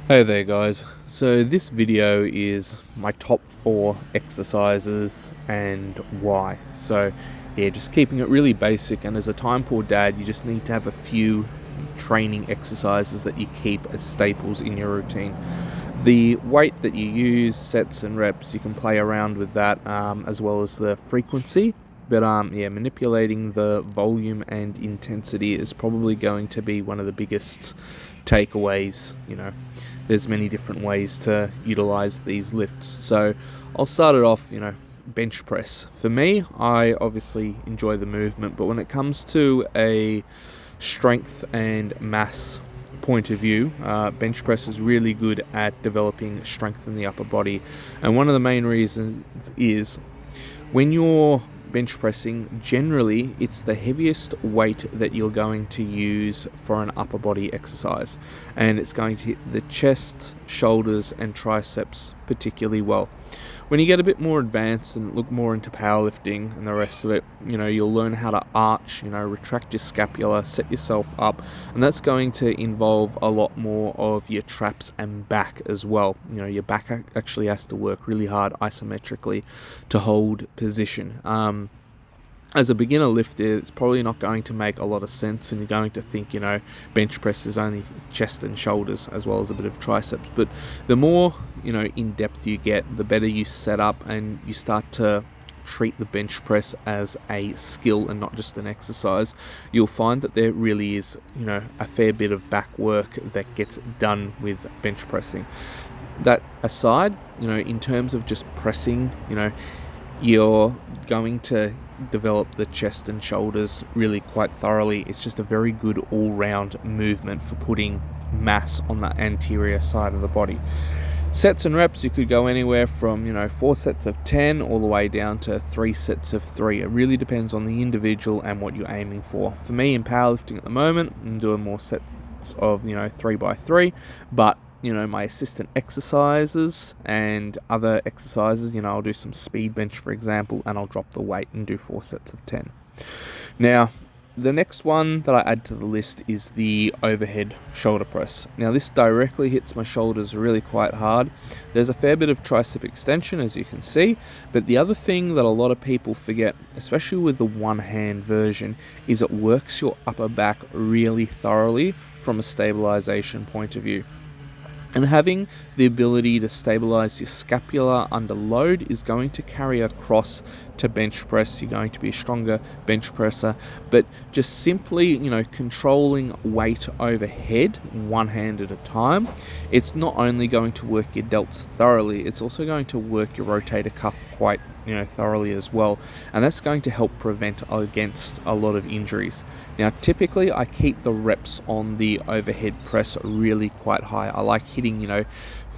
Hey there guys, so this video is my top 4 exercises and why. So yeah, just keeping it really basic, and as a time poor dad you just need to have a few training exercises that you keep as staples in your routine. The weight that you use, sets and reps, you can play around with that, as well as the frequency. But yeah, manipulating the volume and intensity is probably going to be one of the biggest takeaways. There's many different ways to utilize these lifts. So I'll start it off, bench press. For me, I obviously enjoy the movement, but when it comes to a strength and mass point of view, bench press is really good at developing strength in the upper body. And one of the main reasons is when you're bench pressing, generally it's the heaviest weight that you're going to use for an upper body exercise, and it's going to hit the chest, shoulders and triceps particularly well. When you get a bit more advanced and look more into powerlifting and the rest of it, you'll learn how to arch, retract your scapula, set yourself up, and that's going to involve a lot more of your traps and back as well. Your back actually has to work really hard isometrically to hold position. As a beginner lifter, it's probably not going to make a lot of sense, and you're going to think, bench press is only chest and shoulders as well as a bit of triceps. But the more, in depth you get, the better you set up and you start to treat the bench press as a skill and not just an exercise. You'll find that there really is, a fair bit of back work that gets done with bench pressing. That aside, in terms of just pressing, you're going to develop the chest and shoulders really quite thoroughly. It's just a very good all-round movement for putting mass on the anterior side of the body. Sets and reps, you could go anywhere from 4 sets of 10 all the way down to 3 sets of 3. It really depends on the individual and what you're aiming for. For me, in powerlifting at the moment, I'm doing more sets of 3 by 3, but my assistant exercises and other exercises, I'll do some speed bench, for example, and I'll drop the weight and do 4 sets of 10. Now, the next one that I add to the list is the overhead shoulder press. Now, this directly hits my shoulders really quite hard. There's a fair bit of tricep extension, as you can see, but the other thing that a lot of people forget, especially with the one-hand version, is it works your upper back really thoroughly from a stabilization point of view. And having the ability to stabilize your scapula under load is going to carry across to bench press. You're going to be a stronger bench presser. But just simply, controlling weight overhead, one hand at a time, it's not only going to work your delts thoroughly, it's also going to work your rotator cuff quite thoroughly as well, and that's going to help prevent against a lot of injuries. Now, typically I keep the reps on the overhead press really quite high. I like hitting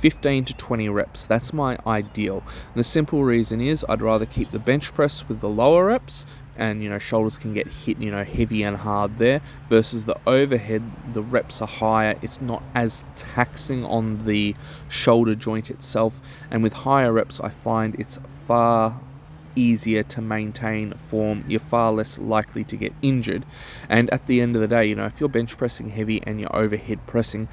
15 to 20 reps. That's my ideal. And the simple reason is I'd rather keep the bench press with the lower reps, and shoulders can get hit heavy and hard there, versus the overhead, the reps are higher, it's not as taxing on the shoulder joint itself, and with higher reps I find it's far easier to maintain form. You're far less likely to get injured, and at the end of the day, if you're bench pressing heavy and you're overhead pressing,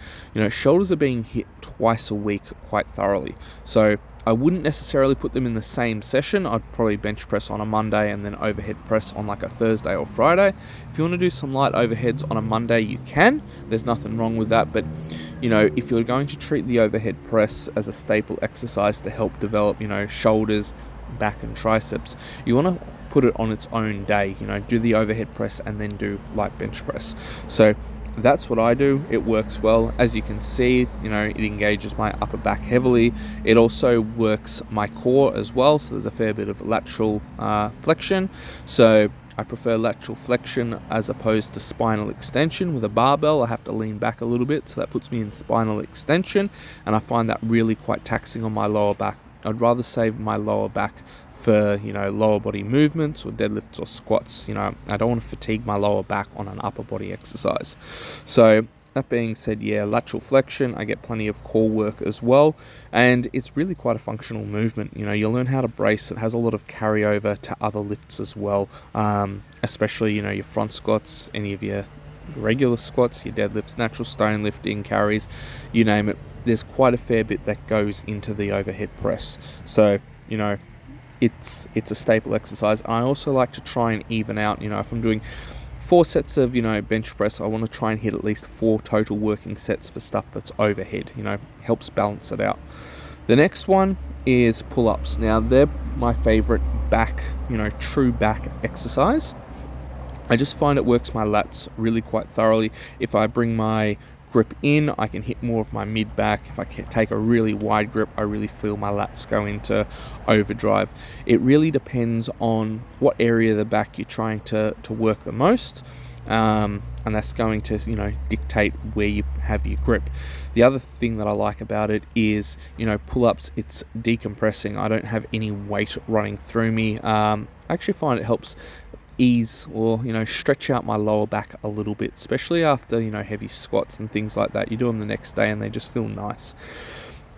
shoulders are being hit twice a week quite thoroughly. So I wouldn't necessarily put them in the same session. I'd probably bench press on a Monday and then overhead press on like a Thursday or Friday. If you want to do some light overheads on a Monday, you can. There's nothing wrong with that. But, if you're going to treat the overhead press as a staple exercise to help develop, shoulders, back and triceps, you want to put it on its own day. Do the overhead press and then do light bench press. So that's what I do. It works well. As you can see, it engages my upper back heavily. It also works my core as well, so there's a fair bit of lateral flexion. So I prefer lateral flexion as opposed to spinal extension. With a barbell, I have to lean back a little bit, so that puts me in spinal extension, and I find that really quite taxing on my lower back. I'd rather save my lower back for lower body movements or deadlifts or squats. I don't want to fatigue my lower back on an upper body exercise. So that being said, lateral flexion, I get plenty of core work as well, and it's really quite a functional movement. You'll learn how to brace. It has a lot of carryover to other lifts as well, especially your front squats, any of your regular squats, your deadlifts, natural stone lifting, carries, you name it. there's quite a fair bit that goes into the overhead press. So, it's a staple exercise. I also like to try and even out, if I'm doing 4 sets of, bench press, I want to try and hit at least 4 total working sets for stuff that's overhead, helps balance it out. The next one is pull-ups. Now, they're my favorite back, true back exercise. I just find it works my lats really quite thoroughly. If I bring my grip in, I can hit more of my mid back. If I take a really wide grip, I really feel my lats go into overdrive. It really depends on what area of the back you're trying to work the most, and that's going to dictate where you have your grip. The other thing that I like about it is pull-ups, it's decompressing. I don't have any weight running through me. I actually find it helps ease or stretch out my lower back a little bit, especially after heavy squats and things like that. You do them the next day and they just feel nice.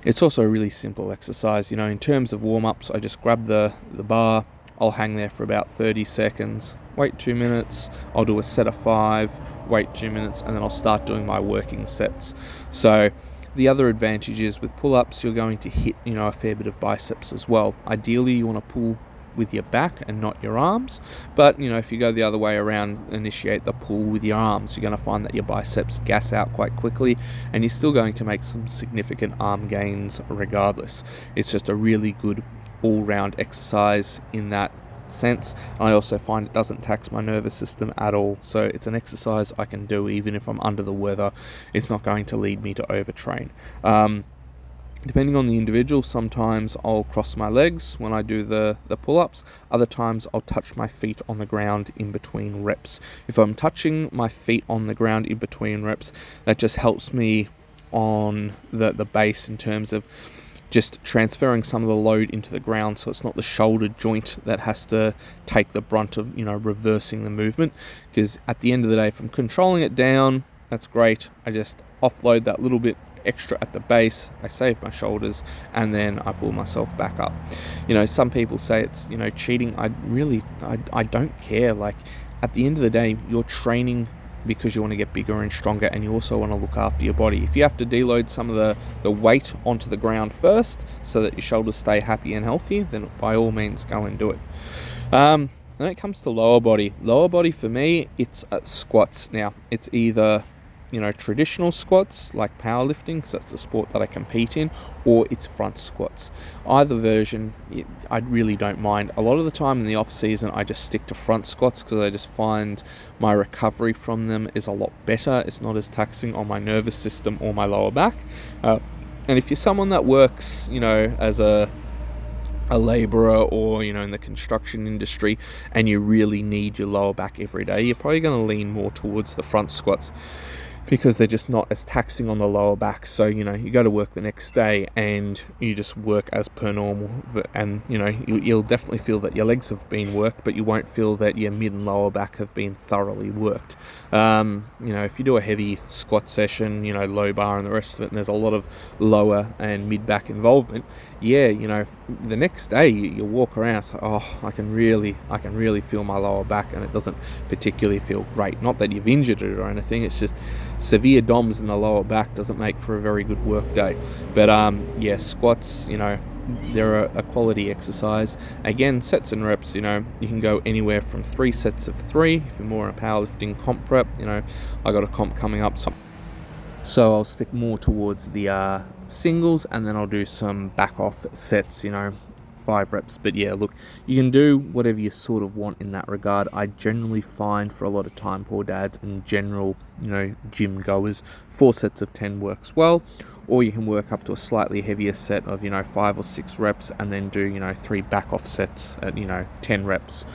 It's also a really simple exercise. In terms of warm-ups, I just grab the bar, I'll hang there for about 30 seconds, wait 2 minutes, I'll do a set of 5, wait 2 minutes, and then I'll start doing my working sets. So the other advantage is with pull-ups, you're going to hit a fair bit of biceps as well. Ideally, you want to pull with your back and not your arms, but if you go the other way around, initiate the pull with your arms, you're going to find that your biceps gas out quite quickly, and you're still going to make some significant arm gains regardless. It's just a really good all-round exercise in that sense. I also find it doesn't tax my nervous system at all, so it's an exercise I can do even if I'm under the weather. It's not going to lead me to overtrain. Depending on the individual, sometimes I'll cross my legs when I do the pull-ups. Other times I'll touch my feet on the ground in between reps. If I'm touching my feet on the ground in between reps, that just helps me on the base in terms of just transferring some of the load into the ground, so it's not the shoulder joint that has to take the brunt of reversing the movement. Because at the end of the day, if I'm controlling it down, that's great. I just offload that little bit extra at the base, I save my shoulders, and then I pull myself back up. Some people say it's cheating. I don't care. Like, at the end of the day, you're training because you want to get bigger and stronger, and you also want to look after your body. If you have to deload some of the weight onto the ground first so that your shoulders stay happy and healthy, then by all means go and do it. When it comes to lower body for me, it's squats. Now, it's either traditional squats like powerlifting, because that's the sport that I compete in, or it's front squats. Either version, I really don't mind. A lot of the time in the off season, I just stick to front squats because I just find my recovery from them is a lot better. It's not as taxing on my nervous system or my lower back. And if you're someone that works, as a labourer or in the construction industry, and you really need your lower back every day, you're probably going to lean more towards the front squats, because they're just not as taxing on the lower back. So you go to work the next day and you just work as per normal, and you'll definitely feel that your legs have been worked, but you won't feel that your mid and lower back have been thoroughly worked. If you do a heavy squat session, low bar and the rest of it, and there's a lot of lower and mid back involvement, the next day you walk around, it's like, I can really feel my lower back, and it doesn't particularly feel great. Not that you've injured it or anything, it's just severe DOMS in the lower back doesn't make for a very good work day. But squats, they're a quality exercise. Again, sets and reps, you can go anywhere from 3 sets of 3 if you're more in a powerlifting comp prep. I got a comp coming up, so I'll stick more towards the singles, and then I'll do some back off sets, 5 reps. But yeah, look, you can do whatever you sort of want in that regard. I generally find for a lot of time poor dads and general, gym goers, 4 sets of 10 works well, or you can work up to a slightly heavier set of, 5 or 6 reps, and then do, 3 back off sets at, 10 reps.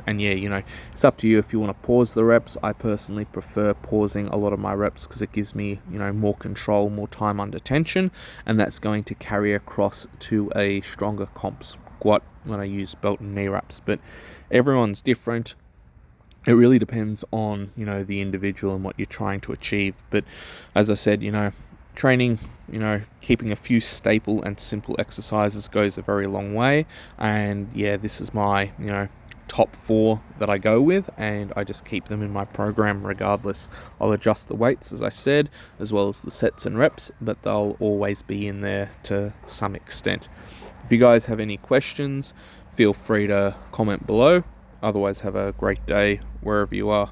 And it's up to you if you want to pause the reps. I personally prefer pausing a lot of my reps because it gives me, more control, more time under tension, and that's going to carry across to a stronger comp squat when I use belt and knee wraps. But everyone's different. It really depends on, the individual and what you're trying to achieve. But as I said, training, keeping a few staple and simple exercises goes a very long way. And this is my, top 4 that I go with, and I just keep them in my program regardless. I'll adjust the weights, as I said, as well as the sets and reps, but they'll always be in there to some extent. If you guys have any questions, feel free to comment below. Otherwise, have a great day wherever you are.